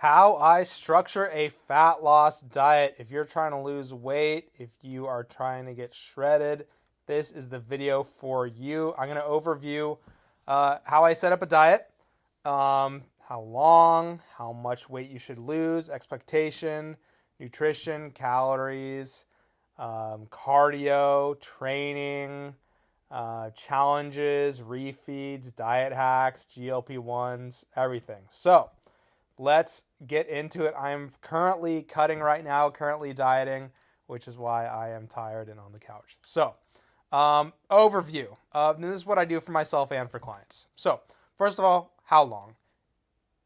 How I structure a fat loss diet. If you're trying to lose weight, if you are trying to get shredded, this is the video for you. I'm going to overview how I set up a diet, how long, how much weight you should lose, expectation, nutrition, calories, cardio, training, challenges, refeeds, diet hacks, GLP-1s, everything. So, let's get into it. I'm currently cutting right now, currently dieting, which is why I am tired and on the couch. So, overview. This is what I do for myself and for clients. So, first of all, how long?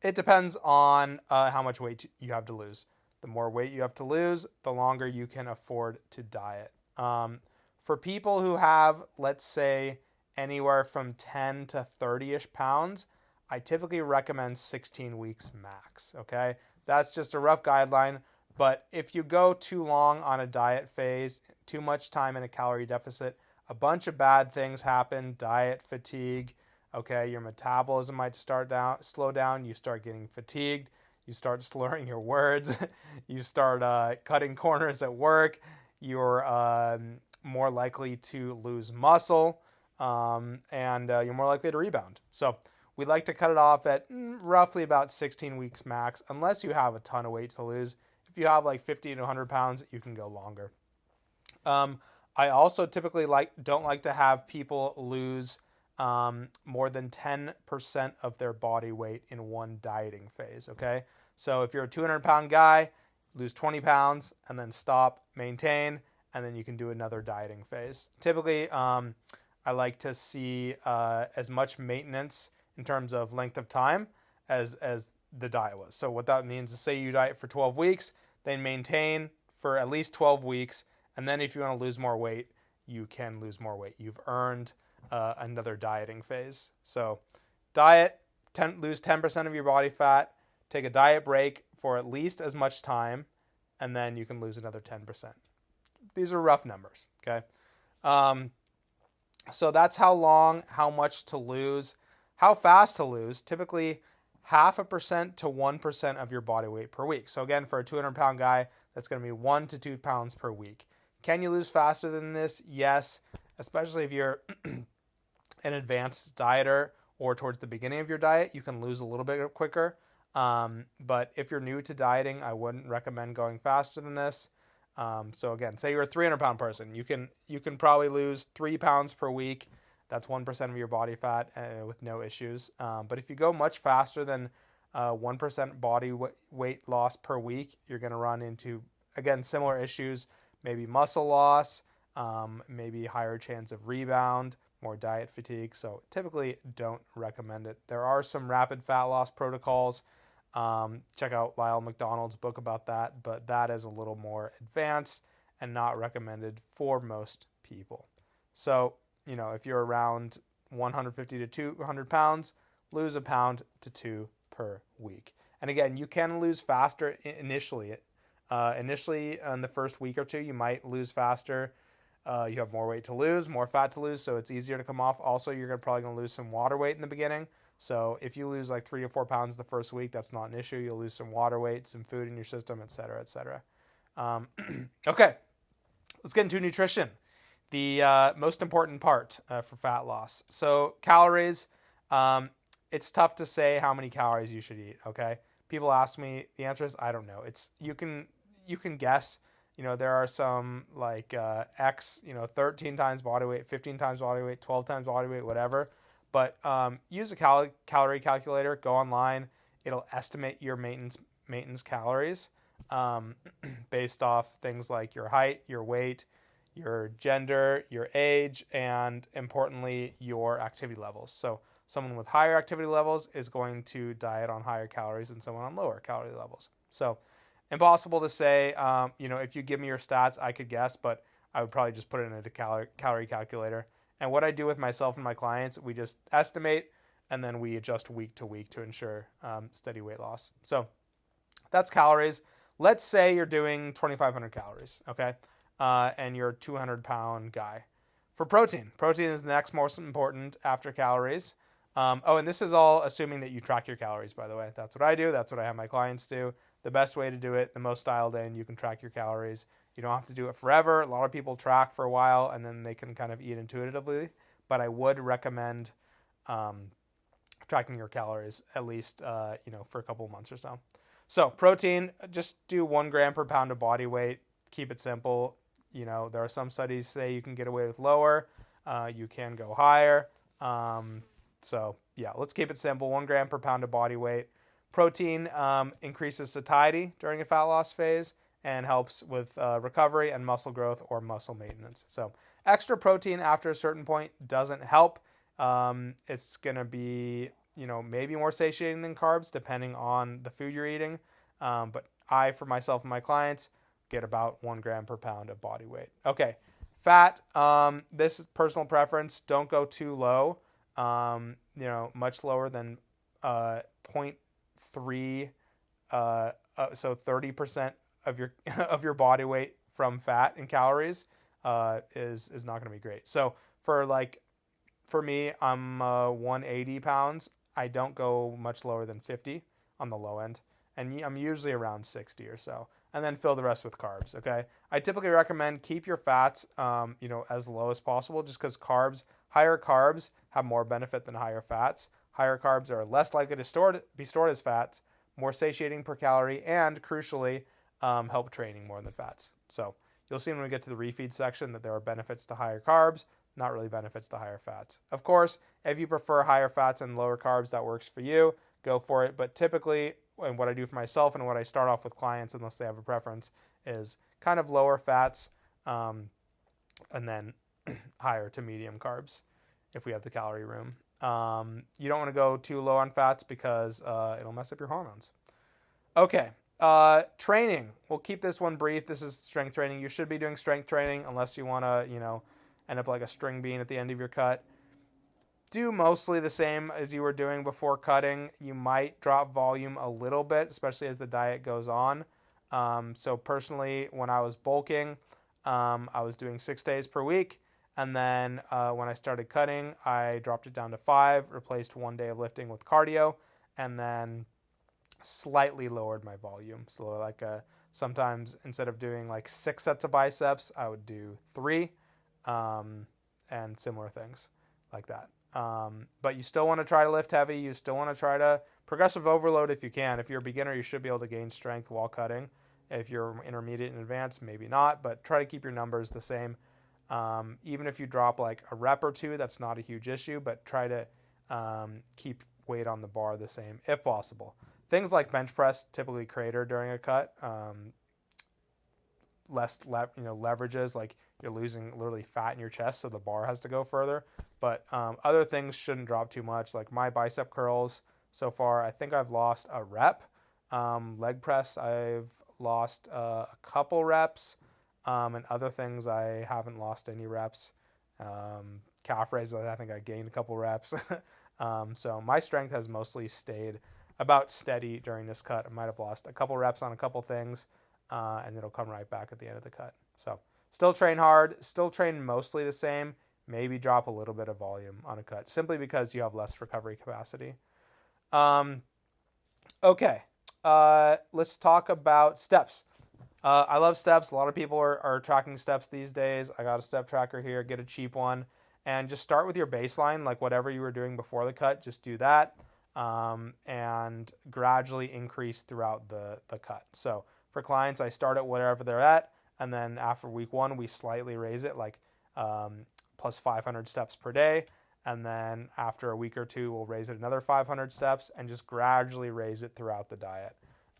It depends on how much weight you have to lose. The more weight you have to lose, the longer you can afford to diet. For people who have, let's say, anywhere from 10 to 30-ish pounds, I typically recommend 16 weeks max, okay? That's just a rough guideline, but if you go too long on a diet phase, too much time in a calorie deficit, a bunch of bad things happen, diet fatigue, okay? Your metabolism might slow down, you start getting fatigued, you start slurring your words, you start cutting corners at work, you're more likely to lose muscle, and you're more likely to rebound. So we like to cut it off at roughly about 16 weeks max, unless you have a ton of weight to lose. If you have like 50 to 100 pounds, you can go longer. I also typically don't like to have people lose more than 10% of their body weight in one dieting phase, okay? So if you're a 200-pound guy, lose 20 pounds and then stop, maintain, and then you can do another dieting phase. Typically, I like to see as much maintenance in terms of length of time as the diet was. So what that means is, say you diet for 12 weeks, then maintain for at least 12 weeks, and then if you want to lose more weight, you can lose more weight. You've earned another dieting phase. So diet, lose 10% of your body fat, take a diet break for at least as much time, and then you can lose another 10%. These are rough numbers, okay? So that's how long, how much to lose. How fast to lose? Typically 0.5% to 1% of your body weight per week. So again, for a 200-pound guy, that's going to be 1 to 2 pounds per week. Can you lose faster than this? Yes, especially if you're an advanced dieter or towards the beginning of your diet, you can lose a little bit quicker. But if you're new to dieting, I wouldn't recommend going faster than this. So again, say you're a 300-pound person, you can probably lose 3 pounds per week. That's 1% of your body fat with no issues. But if you go much faster than 1% body weight loss per week, you're going to run into, again, similar issues, maybe muscle loss, maybe higher chance of rebound, more diet fatigue. So typically don't recommend it. There are some rapid fat loss protocols. Check out Lyle McDonald's book about that, but that is a little more advanced and not recommended for most people. So, if you're around 150 to 200 pounds, lose a pound to 2 per week. And again, you can lose faster initially. Initially, in the first week or two, you might lose faster. You have more weight to lose, more fat to lose, so it's easier to come off. Also, you're probably going to lose some water weight in the beginning. So if you lose like 3 to 4 pounds the first week, that's not an issue. You'll lose some water weight, some food in your system, et cetera, et cetera. Okay, let's get into nutrition. The most important part for fat loss. So calories, it's tough to say how many calories you should eat, okay? People ask me, the answer is I don't know. You can guess. There are some like 13 times body weight, 15 times body weight, 12 times body weight, whatever. But use a calorie calculator. Go online. It'll estimate your maintenance calories based off things like your height, your weight, your gender, your age, and importantly, your activity levels. So someone with higher activity levels is going to diet on higher calories than someone on lower calorie levels. So impossible to say. If you give me your stats, I could guess, but I would probably just put it in a calorie calculator. And what I do with myself and my clients, we just estimate, and then we adjust week to week to ensure steady weight loss. So that's calories. Let's say you're doing 2,500 calories, okay? And you're a 200-pound guy. For protein is the next most important after calories. Oh, and this is all assuming that you track your calories, by the way. That's what I do. That's what I have my clients do. The best way to do it, the most dialed in, you can track your calories. You don't have to do it forever. A lot of people track for a while and then they can kind of eat intuitively. But I would recommend um, tracking your calories at least, for a couple of months or so. So protein, just do 1 gram per pound of body weight. Keep it simple. There are some studies say you can get away with lower. You can go higher. So yeah, let's keep it simple. 1 gram per pound of body weight. Protein increases satiety during a fat loss phase and helps with recovery and muscle growth or muscle maintenance. So extra protein after a certain point doesn't help. It's going to be, maybe more satiating than carbs depending on the food you're eating. But I, for myself and my clients, get about 1 gram per pound of body weight. Okay. Fat, this is personal preference. Don't go too low. Much lower than 0.3, so 30% of your of your body weight from fat and calories is not going to be great. So for me, I'm 180 pounds. I don't go much lower than 50 on the low end, and I'm usually around 60 or so, and then fill the rest with carbs. Okay, I typically recommend keep your fats, as low as possible, just because higher carbs have more benefit than higher fats. Higher carbs are less likely to be stored as fats, more satiating per calorie, and crucially, help training more than fats. So you'll see when we get to the refeed section that there are benefits to higher carbs, not really benefits to higher fats. Of course, if you prefer higher fats and lower carbs, that works for you, go for it. But typically, and what I do for myself and what I start off with clients, unless they have a preference, is kind of lower fats, and then higher to medium carbs if we have the calorie room. You don't want to go too low on fats because it'll mess up your hormones. Okay. Training. We'll keep this one brief. This is strength training. You should be doing strength training unless you want to, end up like a string bean at the end of your cut. Do mostly the same as you were doing before cutting. You might drop volume a little bit, especially as the diet goes on. So personally, when I was bulking, I was doing 6 days per week. And then when I started cutting, I dropped it down to 5, replaced 1 day of lifting with cardio, and then slightly lowered my volume. So sometimes instead of doing 6 sets of biceps, I would do 3, and similar things like that. But you still want to try to lift heavy. You still want to try to progressive overload if you can. If you're a beginner, you should be able to gain strength while cutting. If you're intermediate and advanced, maybe not, but try to keep your numbers the same. Even if you drop a rep or two, that's not a huge issue, but try to keep weight on the bar the same if possible. Things like bench press typically crater during a cut. Less leverages, like you're losing literally fat in your chest, so the bar has to go further. But other things shouldn't drop too much. Like my bicep curls so far, I think I've lost a rep. Leg press, I've lost a couple reps. And other things, I haven't lost any reps. Calf raises, I think I gained a couple reps. So my strength has mostly stayed about steady during this cut. I might have lost a couple reps on a couple things, and it'll come right back at the end of the cut. So still train hard, still train mostly the same, maybe drop a little bit of volume on a cut, simply because you have less recovery capacity. Okay, let's talk about steps. I love steps. A lot of people are tracking steps these days. I got a step tracker here. Get a cheap one. And just start with your baseline, like whatever you were doing before the cut. Just do that, and gradually increase throughout the cut. So for clients, I start at whatever they're at, and then after week 1, we slightly raise it, plus 500 steps per day. And then after a week or 2, we'll raise it another 500 steps and just gradually raise it throughout the diet.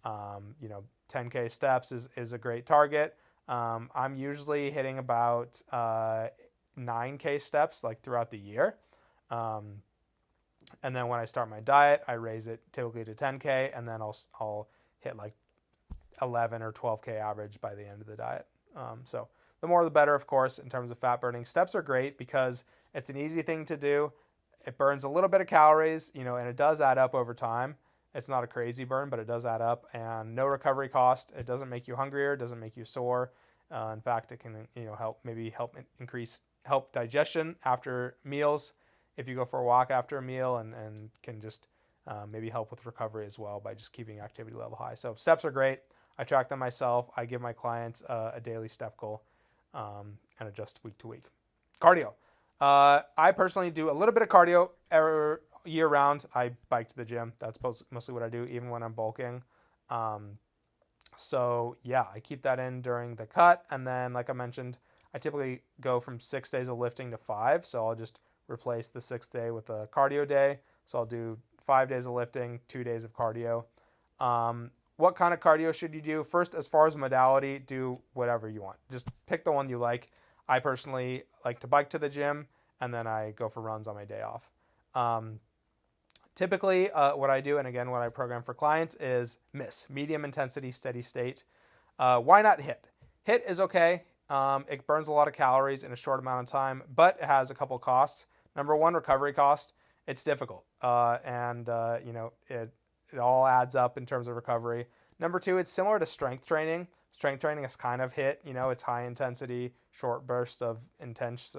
10K steps is a great target. I'm usually hitting about 9K steps throughout the year. And then when I start my diet, I raise it typically to 10K, and then I'll hit 11 or 12K average by the end of the diet. So the more the better, of course, in terms of fat burning. Steps are great because it's an easy thing to do. It burns a little bit of calories, and it does add up over time. It's not a crazy burn, but it does add up, and no recovery cost. It doesn't make you hungrier. It doesn't make you sore. In fact, it can help increase digestion after meals. if you go for a walk after a meal, and can just maybe help with recovery as well by just keeping activity level high. So steps are great. I track them myself. I give my clients a daily step goal and adjust week to week. Cardio. I personally do a little bit of cardio year round. I bike to the gym. That's mostly what I do, even when I'm bulking. So yeah, I keep that in during the cut. And then, like I mentioned, I typically go from 6 days of lifting to 5. So I'll just replace the 6th day with a cardio day. So I'll do 5 days of lifting, 2 days of cardio. What kind of cardio should you do? First, as far as modality, do whatever you want. Just pick the one you like. I personally like to bike to the gym, and then I go for runs on my day off. Typically, what I do, and again, what I program for clients is MISS, medium intensity, steady state. Why not HIIT? HIIT is okay. It burns a lot of calories in a short amount of time, but it has a couple costs. Number one, recovery cost. It's difficult, and it all adds up in terms of recovery. Number two, it's similar to strength training. Strength training is kind of HIIT. It's high intensity, short bursts of intense,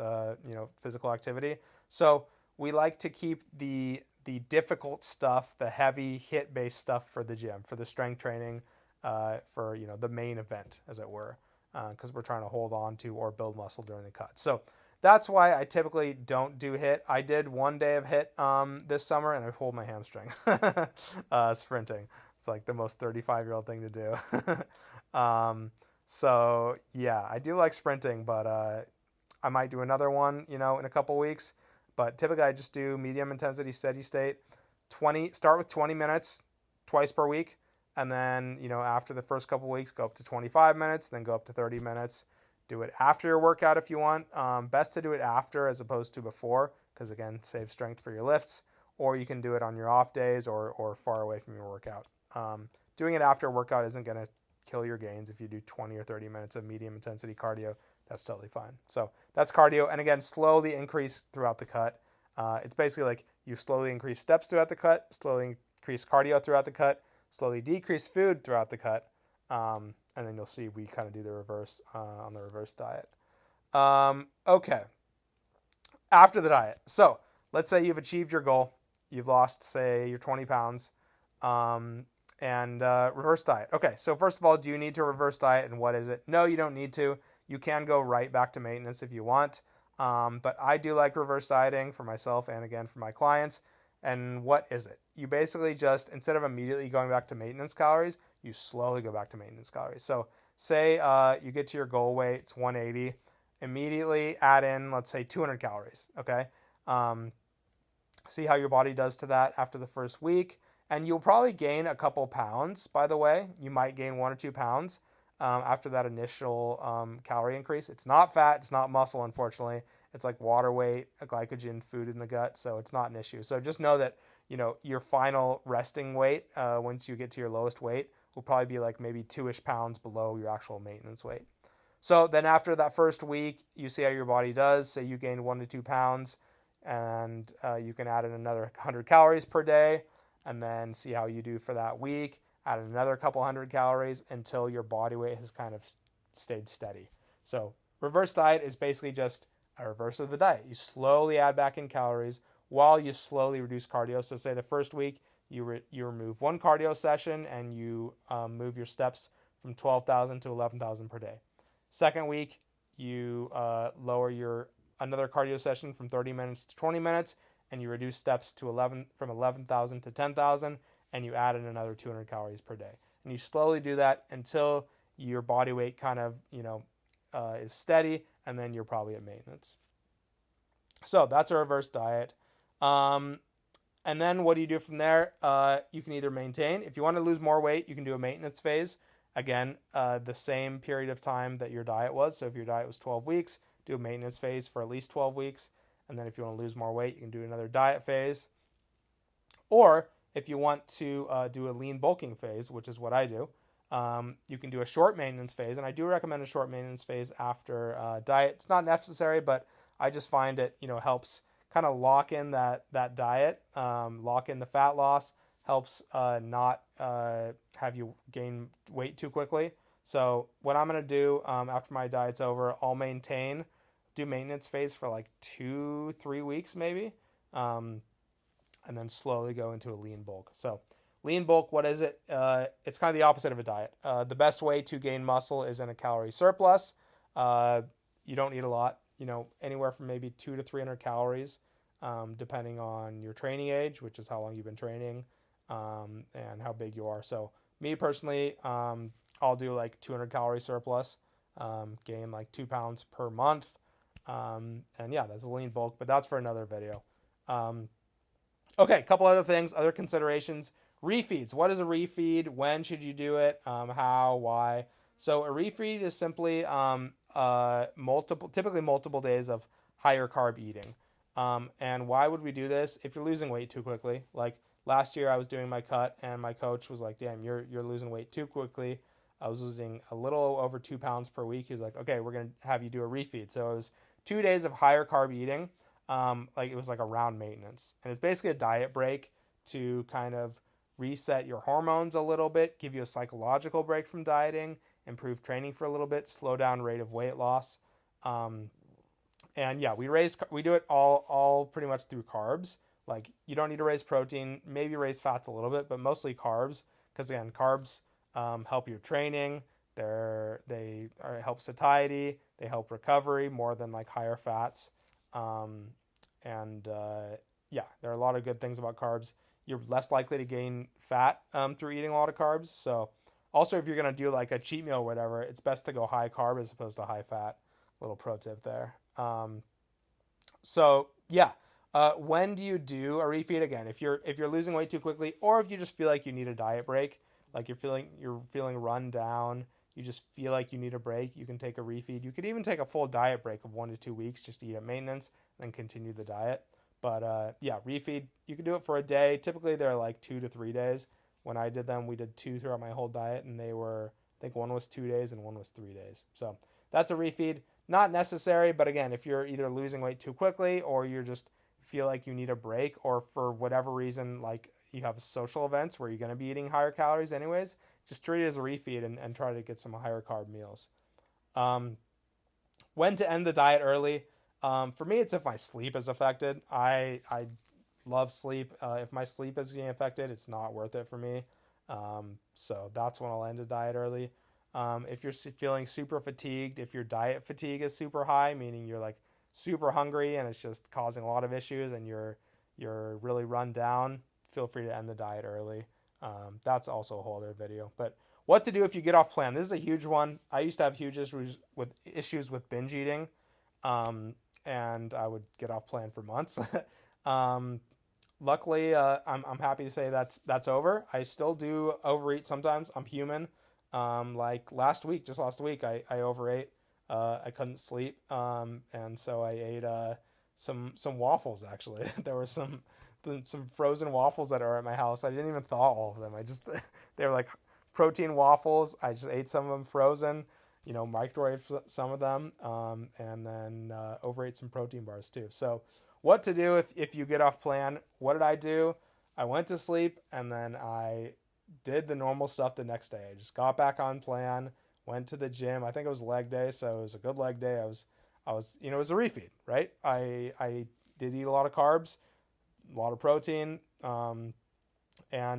physical activity. So we like to keep the difficult stuff, the heavy HIIT-based stuff for the gym, for the strength training, for the main event, as it were, because we're trying to hold on to or build muscle during the cut. So that's why I typically don't do HIIT. I did one day of HIIT this summer, and I pulled my hamstring sprinting. It's like the most 35-year-old thing to do. So yeah, I do like sprinting, but I might do another one, in a couple weeks. But typically I just do medium intensity, steady state. Start with 20 minutes twice per week. And then, after the first couple weeks, go up to 25 minutes, then go up to 30 minutes. Do it after your workout if you want. Best to do it after as opposed to before, because again, save strength for your lifts. Or you can do it on your off days or far away from your workout. Doing it after a workout isn't going to kill your gains. If you do 20 or 30 minutes of medium intensity cardio, that's totally fine. So that's cardio. And again, slowly increase throughout the cut. It's basically like you slowly increase steps throughout the cut, slowly increase cardio throughout the cut, slowly decrease food throughout the cut. And then you'll see we kind of do the reverse on the reverse diet. Okay. After the diet. So let's say you've achieved your goal. You've lost, say, your 20 pounds. And reverse diet. Okay, so first of all, do you need to reverse diet, and what is it? No, you don't need to. You can go right back to maintenance if you want. But I do like reverse dieting for myself and again for my clients. And what is it? You basically just, instead of immediately going back to maintenance calories, you slowly go back to maintenance calories. So say you get to your goal weight, it's 180. Immediately add in, let's say, 200 calories, okay? See how your body does to that after the first week. And you'll probably gain a couple pounds, by the way. You might gain 1 or 2 pounds after that initial calorie increase. It's not fat. It's not muscle, unfortunately. It's like water weight, a glycogen, food in the gut, so it's not an issue. So just know that, your final resting weight, once you get to your lowest weight, will probably be like maybe 2-ish pounds below your actual maintenance weight. So then after that first week, you see how your body does. Say you gain 1 to 2 pounds, and you can add in another 100 calories per day, and then see how you do for that week. Add another couple hundred calories until your body weight has kind of stayed steady. So reverse diet is basically just a reverse of the diet. You slowly add back in calories while you slowly reduce cardio. So say the first week you remove 1 cardio session and you move your steps from 12,000 to 11,000 per day. Second week you lower your another cardio session from 30 minutes to 20 minutes, and you reduce steps to from 11,000 to 10,000, and you add in another 200 calories per day. And you slowly do that until your body weight kind of, is steady, and then you're probably at maintenance. So that's a reverse diet. And then what do you do from there? You can either maintain. If you want to lose more weight, you can do a maintenance phase. Again, the same period of time that your diet was. So if your diet was 12 weeks, do a maintenance phase for at least 12 weeks. And then if you want to lose more weight, you can do another diet phase. Or if you want to do a lean bulking phase, which is what I do, you can do a short maintenance phase. And I do recommend a short maintenance phase after diet. It's not necessary, but I just find it, helps kind of lock in that diet, lock in the fat loss, helps not have you gain weight too quickly. So what I'm going to do after my diet's over, I'll do maintenance phase for like 2-3 weeks maybe. and then slowly go into a lean bulk. So lean bulk, what is it? It's kind of the opposite of a diet. The best way to gain muscle is in a calorie surplus. You don't need a lot, anywhere from maybe 200 to 300 calories, depending on your training age, which is how long you've been training, and how big you are. So me personally, I'll do like 200 calorie surplus, gain like 2 pounds per month. And yeah, that's a lean bulk, but that's for another video. Okay, a couple other things, other considerations. Refeeds. What is a refeed? When should you do it? How? Why? So a refeed is simply typically multiple days of higher carb eating. And why would we do this? If you're losing weight too quickly, like last year I was doing my cut and my coach was like, "Damn, you're losing weight too quickly." I was losing a little over 2 pounds per week. He was like, "Okay, we're gonna have you do a refeed." So it was 2 days of higher carb eating. Like it was like a round maintenance, and it's basically a diet break to kind of reset your hormones a little bit, give you a psychological break from dieting, improve training for a little bit, slow down rate of weight loss. And yeah, we do it all pretty much through carbs. Like you don't need to raise protein, maybe raise fats a little bit, but mostly carbs, because again, carbs help your training. They help satiety, they help recovery more than like higher fats. And yeah, there are a lot of good things about carbs. You're less likely to gain fat through eating a lot of carbs. So also, if you're gonna do like a cheat meal or whatever, it's best to go high carb as opposed to high fat. Little pro tip there. So yeah, when do you do a refeed? Again, if you're losing weight too quickly, or if you just feel like you need a diet break, like you're feeling run down, you just feel like you need a break, you can take a refeed. You could even take a full diet break of 1 to 2 weeks just to eat at maintenance, then continue the diet. But yeah, refeed, you can do it for a day. Typically, they're like 2 to 3 days. When I did them, we did 2 throughout my whole diet, and they were, I think one was 2 days and one was 3 days. So that's a refeed. Not necessary, but again, if you're either losing weight too quickly or you just feel like you need a break, or for whatever reason, like you have social events where you're going to be eating higher calories anyways, just treat it as a refeed and try to get some higher carb meals. Um, when to end the diet early? For me, it's if my sleep is affected. I love sleep. If my sleep is getting affected, it's not worth it for me. So that's when I'll end a diet early. If you're feeling super fatigued, if your diet fatigue is super high, meaning you're like super hungry and it's just causing a lot of issues and you're really run down, feel free to end the diet early. That's also a whole other video. But what to do if you get off plan? This is a huge one. I used to have huge issues with binge eating, and I would get off plan for months. um, Luckily, I'm happy to say that's over. I still do overeat sometimes. I'm human. Like just last week, I overate. I couldn't sleep, and so I ate some waffles. Actually, there were some frozen waffles that are at my house. I didn't even thaw all of them. I just they were like protein waffles. I just ate some of them frozen. Microwave some of them, and then overate some protein bars too. So what to do if you get off plan? What did I do? I went to sleep and then I did the normal stuff the next day. I just got back on plan, went to the gym. I think it was leg day, so it was a good leg day. It was a refeed, right? I did eat a lot of carbs, a lot of protein, and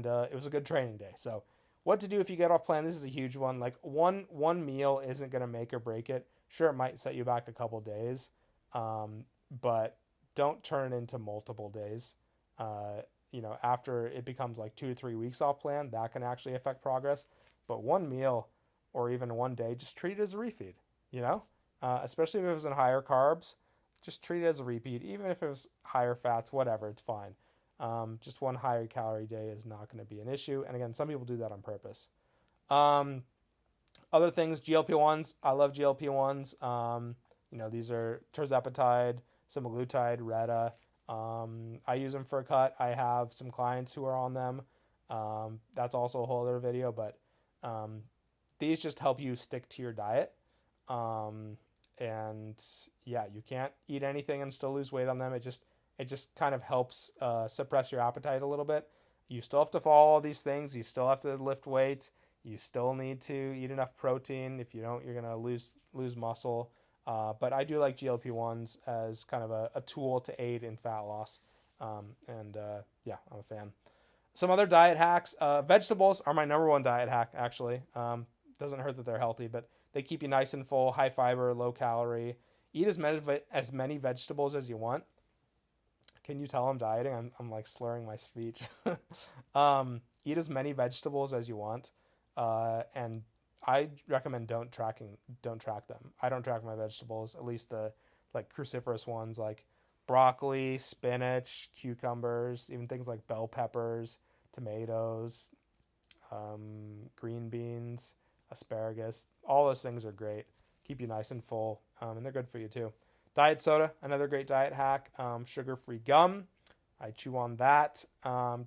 it was a good training day. So what to do if you get off plan? This is a huge one. Like one meal isn't gonna make or break it. Sure, it might set you back a couple days, but don't turn it into multiple days. After it becomes like 2 to 3 weeks off plan, that can actually affect progress. But one meal or even one day, just treat it as a refeed, especially if it was in higher carbs, just treat it as a repeat. Even if it was higher fats, whatever, it's fine. Just one higher calorie day is not going to be an issue. And again, some people do that on purpose. Other things, GLP-1s. I love GLP-1s. These are tirzepatide, semaglutide, Retta. I use them for a cut. I have some clients who are on them. That's also a whole other video, but these just help you stick to your diet. And yeah, you can't eat anything and still lose weight on them. It just kind of helps suppress your appetite a little bit. You still have to follow all these things. You still have to lift weights. You still need to eat enough protein. If you don't, you're gonna lose muscle. But I do like GLP-1s as kind of a tool to aid in fat loss. Yeah, I'm a fan. Some other diet hacks. Vegetables are my number one diet hack, actually. Doesn't hurt that they're healthy, but they keep you nice and full, high fiber, low calorie. Eat as many vegetables as you want. Can you tell I'm dieting? I'm like slurring my speech. Eat as many vegetables as you want, and I recommend don't track them. I don't track my vegetables, at least the like cruciferous ones like broccoli, spinach, cucumbers, even things like bell peppers, tomatoes, green beans, asparagus. All those things are great. Keep you nice and full, and they're good for you too. Diet soda, another great diet hack. Sugar-free gum. I chew on that.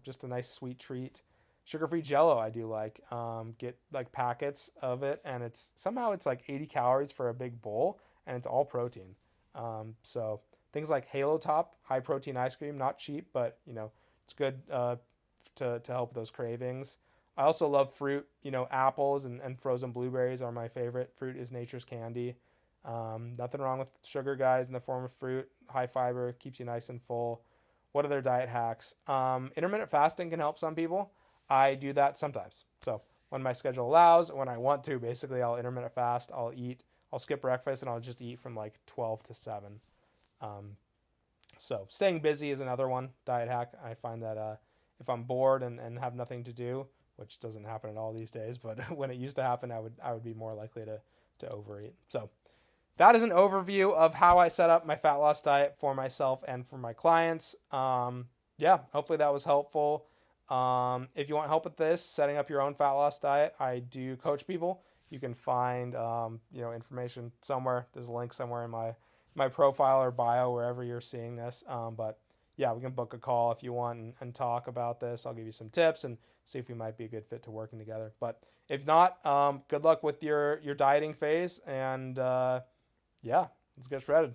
Just a nice sweet treat. Sugar-free Jello, I do like. Get like packets of it, and it's like 80 calories for a big bowl, and it's all protein. So things like Halo Top, high protein ice cream, not cheap, but it's good to help those cravings. I also love fruit. Apples and frozen blueberries are my favorite. Fruit is nature's candy. Nothing wrong with sugar, guys, in the form of fruit. High fiber, keeps you nice and full. What other diet hacks? Intermittent fasting can help some people. I do that sometimes. So when my schedule allows, when I want to, basically I'll intermittent fast. I'll skip breakfast and I'll just eat from like 12 to 7. So staying busy is another one, diet hack. I find that if I'm bored and have nothing to do, which doesn't happen at all these days, but when it used to happen, I would be more likely to overeat. So that is an overview of how I set up my fat loss diet for myself and for my clients. Yeah, hopefully that was helpful. If you want help with this, setting up your own fat loss diet, I do coach people. You can find information somewhere. There's a link somewhere in my profile or bio, wherever you're seeing this. But yeah, we can book a call if you want and talk about this. I'll give you some tips and see if we might be a good fit to working together. But if not, good luck with your dieting phase. And yeah, let's get shredded.